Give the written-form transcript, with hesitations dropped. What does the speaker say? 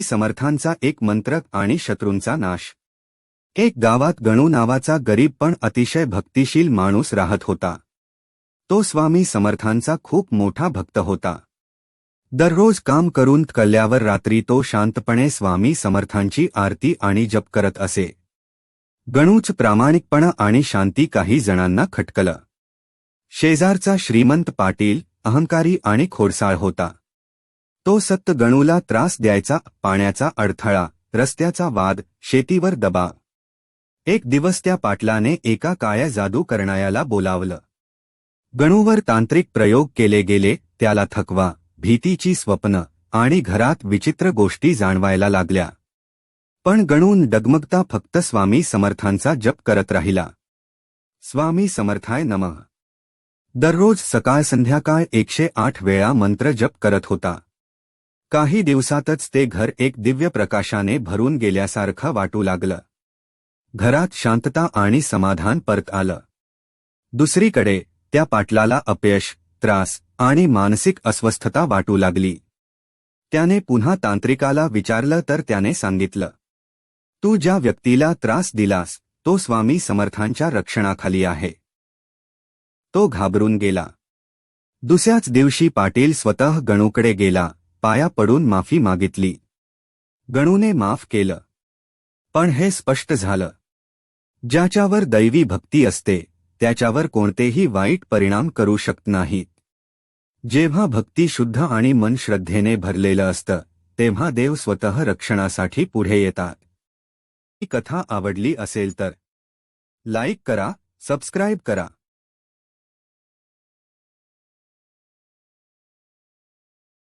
समर्थांचा एक मंत्र आणि शत्रूंचा नाश। एक गावात गणू नावाचा गरीब पण अतिशय भक्तिशील माणूस राहत होता। तो स्वामी समर्थांचा खूप मोठा भक्त होता। दररोज काम करून थकल्यावर रात्री तो शांतपणे स्वामी समर्थांची आरती आणि जप करत असे। गणूच प्रामाणिकपणा आणि शांती काही जणांना खटकलं। शेजारचा श्रीमंत पाटील अहंकारी आणि खोडसाळ होता। तो सतत गणूला त्रास द्यायचा, पाण्याचा अडथळा, रस्त्याचा वाद, शेतीवर दबाव। एक दिवस त्या पाटलाने एका काळ्या जादू करणाऱ्याला बोलावलं। गणूवर तांत्रिक प्रयोग केले गेले, त्याला थकवा, भीतीची स्वप्न आणि घरात विचित्र गोष्टी जाणवायला लागल्या। पण गणून डगमगता फक्त स्वामी समर्थांचा जप करत राहिला। स्वामी समर्थाय नमः दररोज सकाळ संध्याकाळ 108 वेळा मंत्र जप करत होता। काही दिवसातच ते घर एक दिव्य प्रकाशाने भरून गेल्यासारखं वाटू लागलं। घरात शांतता आणि समाधान परत आलं। दुसरीकडे त्या पाटलाला अपयश, त्रास आणि मानसिक अस्वस्थता वाटू लागली। त्याने पुन्हा तांत्रिकाला विचारलं तर त्याने सांगितलं, तू ज्या व्यक्तीला त्रास दिलास तो स्वामी समर्थांच्या रक्षणाखाली आहे। तो घाबरून गेला। दुसऱ्याच दिवशी पाटील स्वतः गणूकडे गेला, पाया पडून माफी मागितली। गणूने माफ केलं। पण हे स्पष्ट झालं, ज्याच्यावर दैवी भक्ती असते त्याच्यावर कोणतेही वाईट परिणाम करू शकत नाहीत। जेव्हा भक्ती शुद्ध आणि मन श्रद्धेने भरलेलं असतं तेव्हा देव स्वतः रक्षणासाठी पुढे येतात। ही कथा आवडली असेल तर लाईक करा, सबस्क्राईब करा।